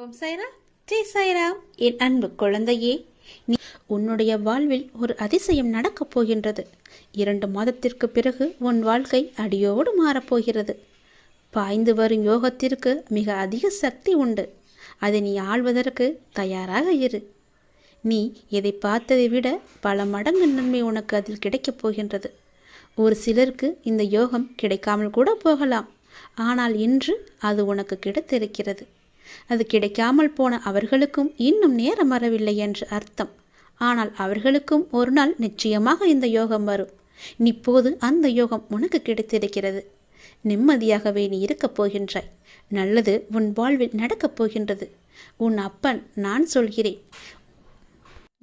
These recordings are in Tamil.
ஓம் சாய்ராம், ஜெய் சாய்ராம். என் அன்பு குழந்தையே, நீ உன்னுடைய வாழ்வில் ஒரு அதிசயம் நடக்கப் போகின்றது. 2 மாதத்திற்கு பிறகு உன் வாழ்க்கை அடியோடு மாறப்போகிறது. பாய்ந்து வரும் யோகத்திற்கு மிக அதிக சக்தி உண்டு. அதை நீ ஆள்வதற்கு தயாராக இரு. நீ எதை பார்த்ததை விட பல மடங்கு நன்மை உனக்கு அதில் கிடைக்கப் போகின்றது. ஒரு சிலருக்கு இந்த யோகம் கிடைக்காமல் கூட போகலாம். ஆனால் இன்று அது உனக்கு கிடைத்திருக்கிறது. அது கிடைக்காமல் போன அவர்களுக்கும் இன்னும் நேரம் வரவில்லை என்று அர்த்தம். ஆனால் அவர்களுக்கும் ஒரு நாள் நிச்சயமாக இந்த யோகம் வரும். இப்போது அந்த யோகம் உனக்கு கிடைத்திருக்கிறது. நிம்மதியாகவே நீ இருக்கப் போகின்றாய். நல்லது உன் வாழ்வில் நடக்கப் போகின்றது. உன் அப்பன் நான் சொல்கிறேன்.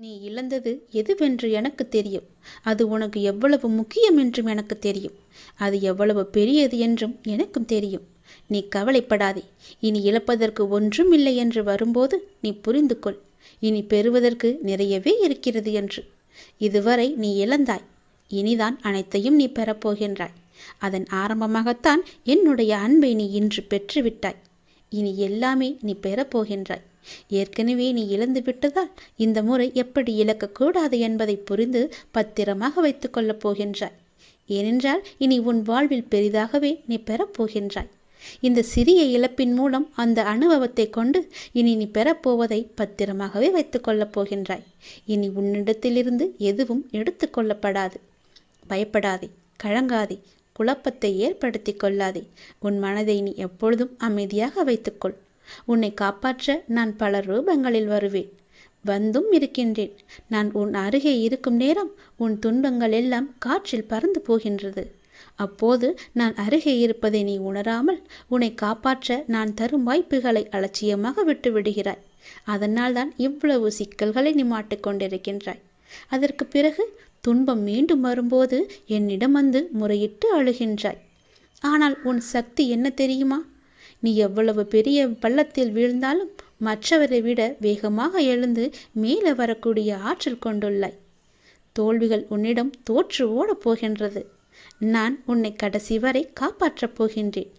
நீ இழந்தது எதுவென்று எனக்கு தெரியும். அது உனக்கு எவ்வளவு முக்கியம் என்றும் எனக்கு தெரியும். அது எவ்வளவு பெரியது என்றும் எனக்கும் தெரியும். நீ கவலைப்படாதே. இனி இழப்பதற்கு ஒன்றும் இல்லை என்று வரும்போது நீ புரிந்து கொள். இனி பெறுவதற்கு நிறையவே இருக்கிறது என்று. இதுவரை நீ இழந்தாய். இனிதான் அனைத்தையும் நீ பெறப்போகின்றாய். அதன் ஆரம்பமாகத்தான் என்னுடைய அன்பை நீ இன்று பெற்றுவிட்டாய். இனி எல்லாமே நீ பெறப்போகின்றாய். ஏற்கனவே நீ இழந்து விட்டதால் இந்த முறை எப்படி இழக்கக்கூடாது என்பதை புரிந்து பத்திரமாக வைத்துக் கொள்ளப் போகின்றாய். ஏனென்றால் இனி உன் வாழ்வில் பெரிதாகவே நீ பெறப்போகின்றாய். இந்த சிறிய இழப்பின் மூலம் அந்த அனுபவத்தை கொண்டு இனி நீ பெறப்போவதை பத்திரமாகவே வைத்துக் கொள்ளப் போகின்றாய். இனி உன்னிடத்திலிருந்து எதுவும் எடுத்து கொள்ளப்படாது. பயப்படாதே, கலங்காதே, குழப்பத்தை ஏற்படுத்தி கொள்ளாதே. உன் மனதை நீ எப்பொழுதும் அமைதியாக வைத்துக்கொள். உன்னை காப்பாற்ற நான் பல ரூபங்களில் வருவேன். வந்தும் இருக்கின்றேன். நான் உன் அருகே இருக்கும் நேரம் உன் துன்பங்கள் எல்லாம் காற்றில் பறந்து போகின்றது. அப்போது நான் அருகே இருப்பதை நீ உணராமல் உன்னை காப்பாற்ற நான் தரும் வாய்ப்புகளை அலட்சியமாக விட்டு விடுகிறாய். அதனால் தான் இவ்வளவு சிக்கல்களை நீ மாட்டிக்கொண்டிருக்கின்றாய். அதற்கு பிறகு துன்பம் மீண்டும் வரும்போது என்னிடம் வந்து முறையிட்டு அழுகின்றாய். ஆனால் உன் சக்தி என்ன தெரியுமா? நீ எவ்வளவு பெரிய பள்ளத்தில் வீழ்ந்தாலும் மற்றவரை விட வேகமாக எழுந்து மேலே வரக்கூடிய ஆற்றல் கொண்டுள்ளாய். தோல்விகள் உன்னிடம் தோற்று ஓடப் போகின்றது. நான் உன்னை கடைசி வரை காப்பாற்றப் போகின்றேன்.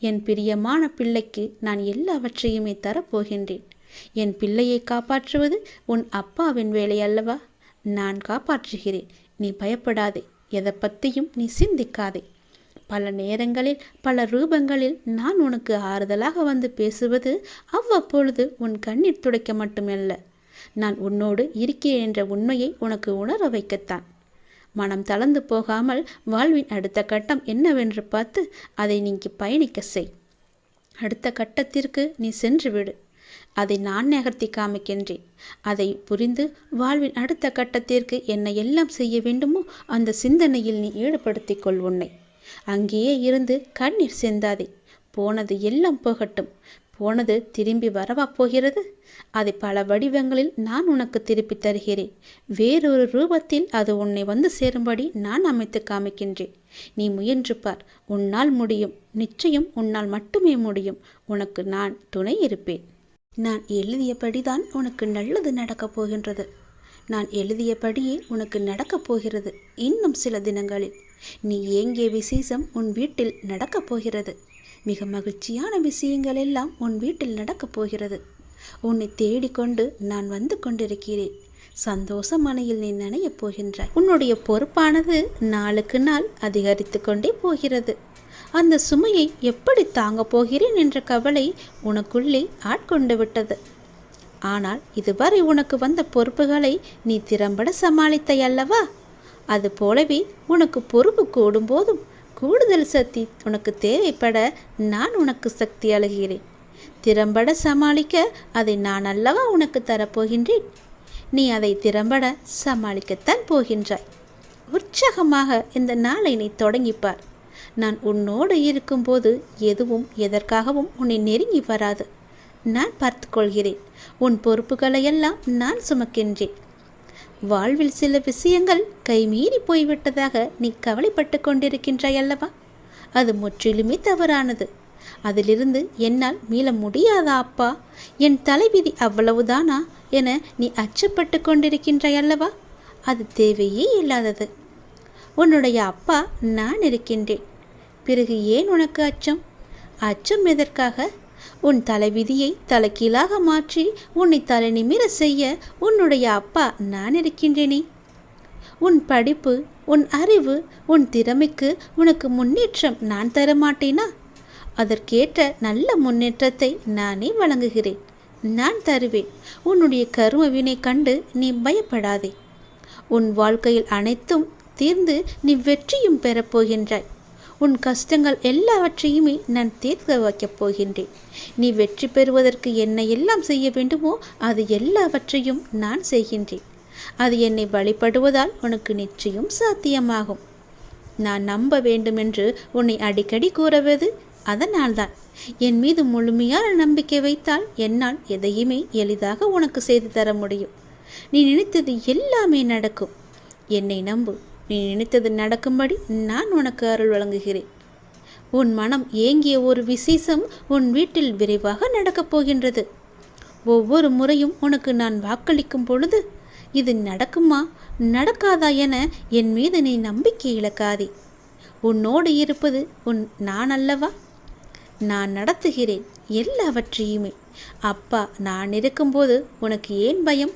என் பிரியமான பிள்ளைக்கு நான் எல்லாவற்றையுமே தரப்போகின்றேன். என் பிள்ளையை காப்பாற்றுவது உன் அப்பாவின் வேலை அல்லவா? நான் காப்பாற்றுகிறேன். நீ பயப்படாதே. எதை பற்றியும் நீ சிந்திக்காதே. பல நேரங்களில் பல ரூபங்களில் நான் உனக்கு ஆறுதலாக வந்து பேசுவது அவ்வப்பொழுது உன் கண்ணீர் துடைக்க மட்டுமல்ல, நான் உன்னோடு இருக்கிறேன் என்ற உண்மையை உனக்கு உணர வைக்கத்தான். மனம் தளர்ந்து போகாமல் வாழ்வின் அடுத்த கட்டம் என்னவென்று பார்த்து அதை நீங்கி பயணிக்க செய். அடுத்த கட்டத்திற்கு நீ சென்று விடு. அதை நான் நகர்த்தி காமிக்கின்றேன். அதை புரிந்து வாழ்வின் அடுத்த கட்டத்திற்கு என்ன எல்லாம் செய்ய வேண்டுமோ அந்த சிந்தனையில் நீ ஈடுபடுத்திக் கொள் உன்னை. அங்கேயே இருந்து கண்ணீர் சிந்தாதே. போனது எல்லாம் போகட்டும். போனது திரும்பி வரவா போகிறது? அதை பல வடிவங்களில் நான் உனக்கு திருப்பி தருகிறேன். வேறொரு ரூபத்தில் அது உன்னை வந்து சேரும்படி நான் அமைத்து காமிக்கின்றேன். நீ முயன்று பார். உன்னால் முடியும். நிச்சயம் உன்னால் மட்டுமே முடியும். உனக்கு நான் துணை இருப்பேன். நான் எழுதியபடிதான் உனக்கு நல்லது நடக்கப் போகின்றது. நான் எழுதியபடியே உனக்கு நடக்கப் போகிறது. இன்னும் சில தினங்களில் நீ ஏங்கிய விசேஷம் உன் வீட்டில் நடக்கப் போகிறது. மிக மகிழ்ச்சியான விஷயங்கள் எல்லாம் உன் வீட்டில் நடக்கப் போகிறது. உன்னை தேடிக்கொண்டு நான் வந்து கொண்டிருக்கிறேன். சந்தோஷ மனையில் நீ நனையப் போகின்றாய். உன்னுடைய பொறுப்பானது நாளுக்கு நாள் அதிகரித்து கொண்டே போகிறது. அந்த சுமையை எப்படி தாங்கப் போகிறேன் என்ற கவலை உனக்குள்ளே ஆட்கொண்டு விட்டது. ஆனால் இதுவரை உனக்கு வந்த பொறுப்புகளை நீ திறம்பட சமாளித்தாய் அல்லவா? அது போலவே உனக்கு பொறுப்பு கூடும் போதும் கூடுதல் சக்தி உனக்கு தேவைப்பட நான் உனக்கு சக்தி அளிக்கிறேன். திறம்பட சமாளிக்க அதை நான் அல்லவா உனக்கு தரப்போகின்றேன். நீ அதை திறம்பட சமாளிக்கத்தான் போகின்றாய். உற்சாகமாக இந்த நாளை நீ தொடங்கிப்பார். நான் உன்னோடு இருக்கும்போது எதுவும் எதற்காகவும் உன்னை நெருங்கி வராது. நான் பார்த்து கொள்கிறேன். உன் பொறுப்புகளையெல்லாம் நான் சுமக்கின்றேன். வாழ்வில் சில விஷயங்கள் கைமீறி போய்விட்டதாக நீ கவலைப்பட்டு கொண்டிருக்கின்றாய் அல்லவா? அது முற்றிலுமே தவறானது. அதிலிருந்து என்னால் மீள முடியாதா அப்பா? என் தலைவிதி அவ்வளவுதானா என நீ அச்சப்பட்டு கொண்டிருக்கின்றாய் அல்லவா? அது தேவையே இல்லாதது. உன்னுடைய அப்பா நான் இருக்கின்றேன். பிறகு ஏன் உனக்கு அச்சம்? அச்சம் எதற்காக? உன் தலைவிதியை தலைகீழாக மாற்றி உன்னை தலை நிமிர செய்ய உன்னுடைய அப்பா நான் இருக்கின்றேனே. உன் படிப்பு, உன் அறிவு, உன் திறமைக்கு உனக்கு முன்னேற்றம் நான் தரமாட்டேனா? அதற்கேற்ற நல்ல முன்னேற்றத்தை நானே வழங்குகிறேன். நான் தருவேன். உன்னுடைய கர்ம வினை கண்டு நீ பயப்படாதே. உன் வாழ்க்கையில் அனைத்தும் தீர்ந்து நீ வெற்றியும் பெறப்போகின்றாய். உன் கஷ்டங்கள் எல்லாவற்றையுமே நான் தீர்க்க வைக்கப் போகின்றேன். நீ வெற்றி பெறுவதற்கு என்ன எல்லாம் செய்ய வேண்டுமோ அது எல்லாவற்றையும் நான் செய்கின்றேன். அது என்னை வழிபடுவதால் உனக்கு நிச்சயம் சாத்தியமாகும். நான் நம்ப வேண்டுமென்று உன்னை அடிக்கடி கூறுவது அதனால்தான். என் மீது முழுமையான நம்பிக்கை வைத்தால் என்னால் எதையுமே எளிதாக உனக்கு செய்து தர முடியும். நீ நினைத்தது எல்லாமே நடக்கும். என்னை நம்பு. நீ நினைத்தது நடக்கும்படி நான் உனக்கு அருள் வழங்குகிறேன். உன் மனம் ஏங்கிய ஒரு விசேஷம் உன் வீட்டில் விரைவாக நடக்கப் போகின்றது. ஒவ்வொரு முறையும் உனக்கு நான் வாக்களிக்கும் பொழுது இது நடக்குமா நடக்காதா என என் மீது நீ நம்பிக்கை இழக்காதே. உன்னோடு இருப்பது நான் அல்லவா? நான் நடத்துகிறேன் எல்லாவற்றையுமே. அப்பா நான் இருக்கும்போது உனக்கு ஏன் பயம்?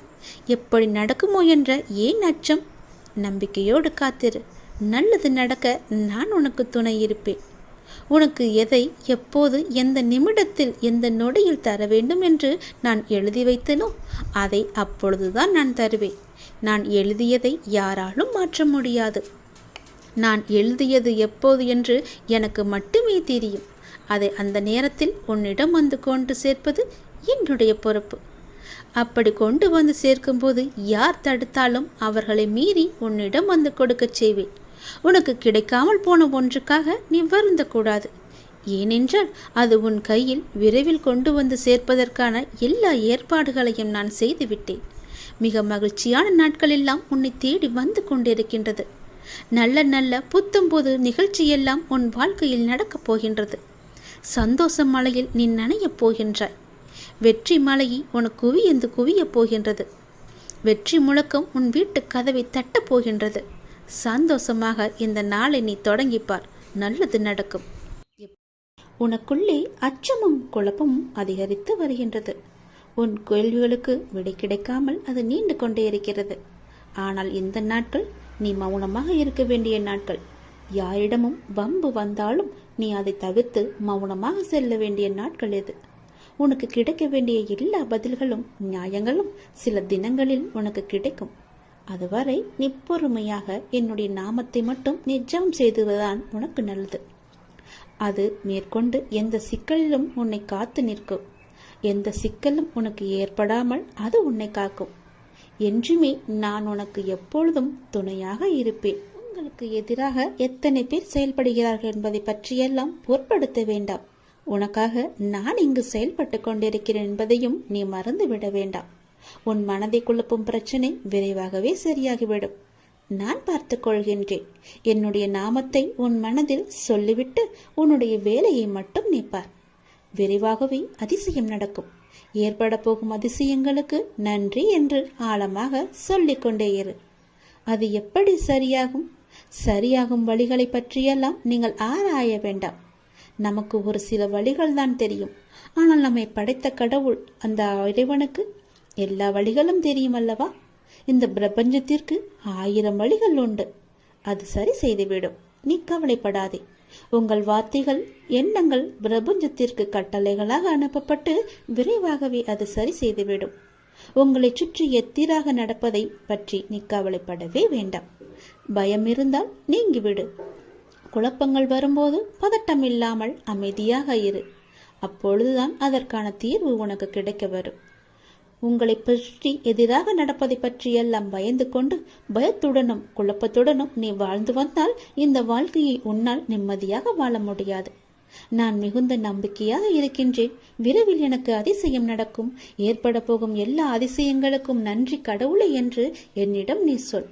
எப்படி நடக்குமோ என்ற ஏன் அச்சம்? நம்பிக்கையோடு காத்திரு. நல்லது நடக்க நான் உனக்கு துணை இருப்பேன். உனக்கு எதை எப்போது எந்த நிமிடத்தில் எந்த நொடியில் தர வேண்டும் என்று நான் எழுதி வைத்தனோ அதை அப்பொழுதுதான் நான் தருவேன். நான் எழுதியதை யாராலும் மாற்ற முடியாது. நான் எழுதியது எப்போது என்று எனக்கு மட்டுமே தெரியும். அதை அந்த நேரத்தில் உன்னிடம் வந்து கொண்டு சேர்ப்பது என்னுடைய பொறுப்பு. அப்படி கொண்டு வந்து சேர்க்கும்போது யார் தடுத்தாலும் அவர்களை மீறி உன்னிடம் வந்து கொடுக்கச் செய்வேன். உனக்கு கிடைக்காமல் போன ஒன்றுக்காக நீ வருந்தக்கூடாது. ஏனென்றால் அது உன் கையில் விரைவில் கொண்டு வந்து சேர்ப்பதற்கான எல்லா ஏற்பாடுகளையும் நான் செய்துவிட்டேன். மிக மகிழ்ச்சியான நாட்களெல்லாம் உன்னை தேடி வந்து கொண்டிருக்கின்றது. நல்ல நல்ல புத்தம்புது நிகழ்ச்சியெல்லாம் உன் வாழ்க்கையில் நடக்கப் போகின்றது. சந்தோஷ மலையில் நீ நனையப் போகின்றாய். வெற்றி மலையை உனக்கு குவியந்து குவியப் போகின்றது. வெற்றி முழக்கம் உன் வீட்டு கதவை தட்டப் போகின்றது. சந்தோஷமாக இந்த நாளை நீ தொடங்கிப்பார். நல்லது நடக்கும். உனக்குள்ளே அச்சமும் குழப்பமும் அதிகரித்து வருகின்றது. உன் கேள்விகளுக்கு விடை கிடைக்காமல் அது நீண்டு கொண்டே இருக்கிறது. ஆனால் இந்த நாட்கள் நீ மௌனமாக இருக்க வேண்டிய நாட்கள். யாரிடமும் வம்பு வந்தாலும் நீ அதை தவிர்த்து மௌனமாக செல்ல வேண்டிய நாட்கள் எது. உனக்கு கிடைக்க வேண்டிய எல்லா பதில்களும் நியாயங்களும் சில தினங்களில் உனக்கு கிடைக்கும். அதுவரை நீ பொறுமையாக என்னுடைய நாமத்தை மட்டும் நிஜம் செய்துவதுதான் உனக்கு நல்லது. அது மேற்கொண்டு எந்த சிக்கலிலும் உன்னை காத்து நிற்கும். எந்த சிக்கலும் உனக்கு ஏற்படாமல் அது உன்னை காக்கும். என்றுமே நான் உனக்கு எப்பொழுதும் துணையாக இருப்பேன். உங்களுக்கு எதிராக எத்தனை பேர் செயல்படுகிறார்கள் என்பதை பற்றியெல்லாம் பொருட்படுத்த வேண்டாம். உனக்காக நான் இங்கு செயல்பட்டு கொண்டிருக்கிறேன் என்பதையும் நீ மறந்து விட வேண்டாம். உன் மனதை குழப்பும் பிரச்சனை விரைவாகவே சரியாகிவிடும். நான் பார்த்து கொள்கின்றேன். என்னுடைய நாமத்தை உன் மனதில் சொல்லிவிட்டு உன்னுடைய வேலையை மட்டும் நீப்பார். விரைவாகவே அதிசயம் நடக்கும். ஏற்பட போகும் அதிசயங்களுக்கு நன்றி என்று ஆழமாக சொல்லிக்கொண்டே இரு. அது எப்படி சரியாகும்? சரியாகும் வழிகளை பற்றியெல்லாம் நீங்கள் ஆராய வேண்டாம். நமக்கு ஒரு சில வழிகள் தான் தெரியும். ஆனால் நம்மை படைத்த கடவுள் அந்த இறைவனுக்கு எல்லா வழிகளும் தெரியும் அல்லவா? இந்த பிரபஞ்சத்திற்கு 1000 வழிகள் உண்டு. அது சரி செய்துவிடும். நீ கவலைப்படாதே. உங்கள் வார்த்தைகள் எண்ணங்கள் பிரபஞ்சத்திற்கு கட்டளைகளாக அனுப்பப்பட்டு விரைவாகவே அது சரி செய்துவிடும். உங்களை சுற்றி எத்திராக நடப்பதை பற்றி நீ கவலைப்படவே வேண்டாம். பயம் இருந்தால் நீங்கிவிடு. குழப்பங்கள் வரும்போது பதட்டம் இல்லாமல் அமைதியாக இரு. அப்பொழுதுதான் அதற்கான தீர்வு உனக்கு கிடைக்க வரும். உங்களை பற்றி எதிராக நடப்பதை பற்றியெல்லாம் பயந்து கொண்டு பயத்துடனும் குழப்பத்துடனும் நீ வாழ்ந்து வந்தால் இந்த வாழ்க்கையை உன்னால் நிம்மதியாக வாழ முடியாது. நான் மிகுந்த நம்பிக்கையாக இருக்கின்றேன். விரைவில் எனக்கு அதிசயம் நடக்கும். ஏற்பட போகும் எல்லா அதிசயங்களுக்கும் நன்றி கடவுளை என்று என்னிடம் நீ சொல்.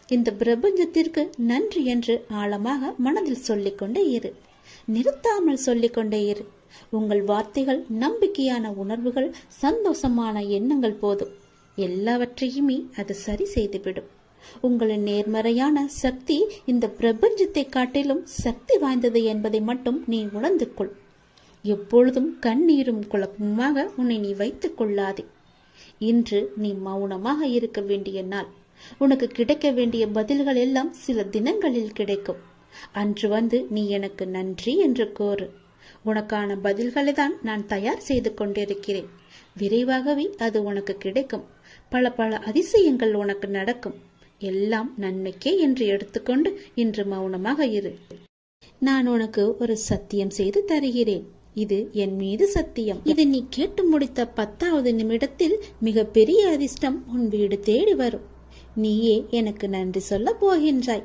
இந்த பிரபஞ்சத்திற்கு நன்றி என்று ஆழமாக மனதில் சொல்லிக்கொண்டே இரு. நிறுத்தாமல் சொல்லிக்கொண்டே இரு. உங்கள் வார்த்தைகள் நம்பிக்கையான உணர்வுகள் சந்தோஷமான எண்ணங்கள் போதும். எல்லாவற்றையுமே அது சரி செய்துவிடும். உங்களின் நேர்மறையான சக்தி இந்த பிரபஞ்சத்தை காட்டிலும் சக்தி வாய்ந்தது என்பதை மட்டும் நீ உணர்ந்து கொள். எப்பொழுதும் கண்ணீரும் குழப்பமாக உன்னை நீ வைத்துக் கொள்ளாதே. இன்று நீ மௌனமாக இருக்க வேண்டிய நாள். உனக்கு கிடைக்க வேண்டிய பதில்கள் எல்லாம் சில தினங்களில் கிடைக்கும். அன்று வந்து நீ எனக்கு நன்றி என்று கோரு. உனக்கான பதில்களை தான் நான் தயார் செய்து கொண்டிருக்கிறேன். விரைவாகவே அது உனக்கு கிடைக்கும். பல பல அதிசயங்கள் உனக்கு நடக்கும். எல்லாம் நன்மைக்கே என்று எடுத்துக்கொண்டு இன்று மௌனமாக இரு. நான் உனக்கு ஒரு சத்தியம் செய்து தருகிறேன். இது என் மீது சத்தியம். இது நீ கேட்டு முடித்த 10வது நிமிடத்தில் மிக பெரிய அதிர்ஷ்டம் உன் வீடு தேடி வரும். நீயே எனக்கு நன்றி சொல்ல போகின்றாய்.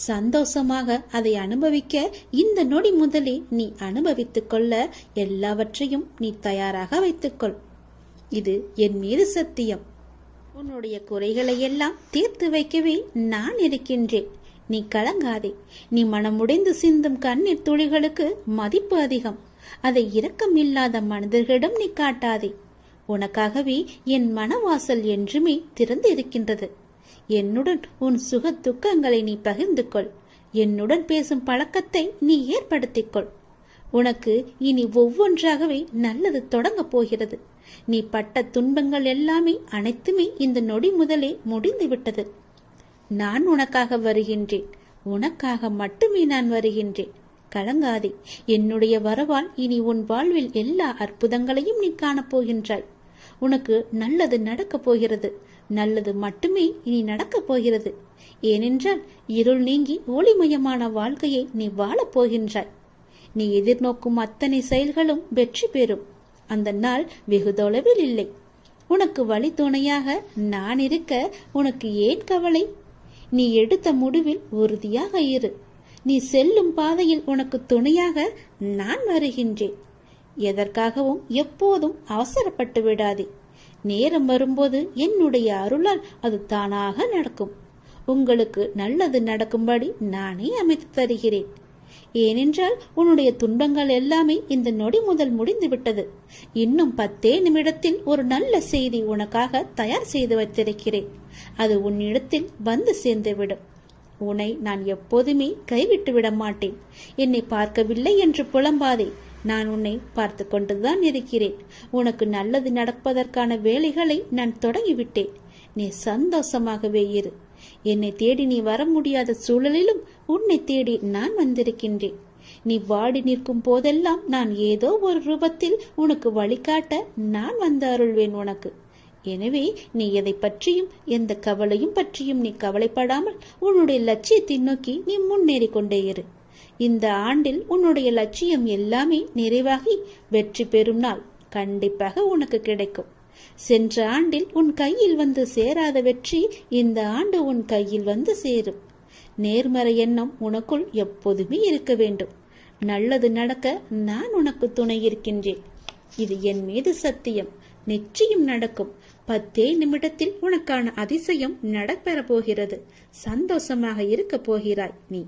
சந்தோஷமாக அதை அனுபவிக்க இந்த நொடி முதலே நீ அனுபவித்துக் கொள்ள எல்லாவற்றையும் நீ தயாராக வைத்துக்கொள். இது என் மீது சத்தியம். உன்னுடைய குறைகளை எல்லாம் தீர்த்து வைக்கவே நான் இருக்கின்றேன். நீ கலங்காதே. நீ மனமுடைந்து சிந்தும் கண்ணீர் துளிகளுக்கு மதிப்பு அதிகம். அதை இரக்கம் இல்லாத மனிதர்களிடம் நீ காட்டாதே. உனக்காகவே என் மனவாசல் என்றுமே திறந்து இருக்கின்றது. என்னுடன் உன் சுக துக்கங்களை நீ பகிர்ந்து கொள். என்னுடன் பேசும் பழக்கத்தை நீ ஏற்படுத்திக் கொள். உனக்கு இனி ஒவ்வொன்றாகவே நல்லது தொடங்க போகிறது. நீ பட்ட துன்பங்கள் எல்லாமே அனைத்துமே இந்த நொடி முதலே முடிந்து விட்டது. நான் உனக்காக வருகின்றேன். உனக்காக மட்டுமே நான் வருகின்றேன். கலங்காதே. என்னுடைய வரவால் இனி உன் வாழ்வில் எல்லா அற்புதங்களையும் நீ காணப்போகின்றாய். உனக்கு நல்லது நடக்கப் போகிறது. நல்லது மட்டுமே இனி நடக்கப் போகிறது. ஏனென்றால் இருள் நீங்கி ஒளிமயமான வாழ்க்கையை நீ வாழப் போகின்றாய். நீ எதிர்நோக்கும் அத்தனை செயல்களும் வெற்றி பெறும். அந்த நாள் வெகு தொலைவில் இல்லை. உனக்கு வழி துணையாக நான் இருக்க உனக்கு ஏன் கவலை? நீ எடுத்த முடிவில் உறுதியாக இரு. நீ செல்லும் பாதையில் உனக்கு துணையாக நான் வருகின்றேன். எதற்காகவும் எப்போதும் அவசரப்பட்டு விடாதே. நேரம் வரும்போது என்னுடைய அருளால் அது தானாக நடக்கும். உங்களுக்கு நல்லது நடக்கும்படி நானே அமைத்து தருகிறேன். ஏனென்றால் உன்னுடைய துன்பங்கள் எல்லாமே இந்த நொடி முதல் முடிந்து விட்டது. இன்னும் 10 நிமிடத்தில் ஒரு நல்ல செய்தி உனக்காக தயார் செய்து வைத்திருக்கிறேன். அது உன்னிடத்தில் வந்து சேர்ந்துவிடும். உன்னை நான் எப்போதுமே கைவிட்டு விட மாட்டேன். என்னை பார்க்கவில்லை என்று புலம்பாதே. நான் உன்னை பார்த்து கொண்டுதான் இருக்கிறேன். உனக்கு நல்லது நடப்பதற்கான வேலைகளை நான் தொடங்கிவிட்டேன். நீ சந்தோஷமாகவே இரு. என்னை தேடி நீ வர முடியாத சூழலிலும் உன்னை தேடி நான் வந்திருக்கின்றேன். நீ வாடி நிற்கும் போதெல்லாம் நான் ஏதோ ஒரு ரூபத்தில் உனக்கு வழிகாட்ட நான் வந்து அருள்வேன் உனக்கு. எனவே நீ எதை பற்றியும் எந்த கவலையும் பற்றியும் நீ கவலைப்படாமல் உன்னுடைய லட்சியத்தை நோக்கி நீ முன்னேறி கொண்டே இரு. இந்த ஆண்டில் உன்னுடைய லட்சியம் எல்லாமே நிறைவாகி வெற்றி பெறும் நாள் கண்டிப்பாக உனக்கு கிடைக்கும். சென்ற ஆண்டில் உன் கையில் வந்து சேராத வெற்றி இந்த ஆண்டு உன் கையில் வந்து சேரும். நேர்மறை எண்ணம் உனக்குள் எப்போதுமே இருக்க வேண்டும். நல்லது நடக்க நான் உனக்கு துணை இருக்கின்றேன். இது என் மீது சத்தியம். நிச்சயம் நடக்கும். 10 நிமிடத்தில் உனக்கான அதிசயம் நடைபெற போகிறது. சந்தோஷமாக இருக்க போகிறாய் நீ.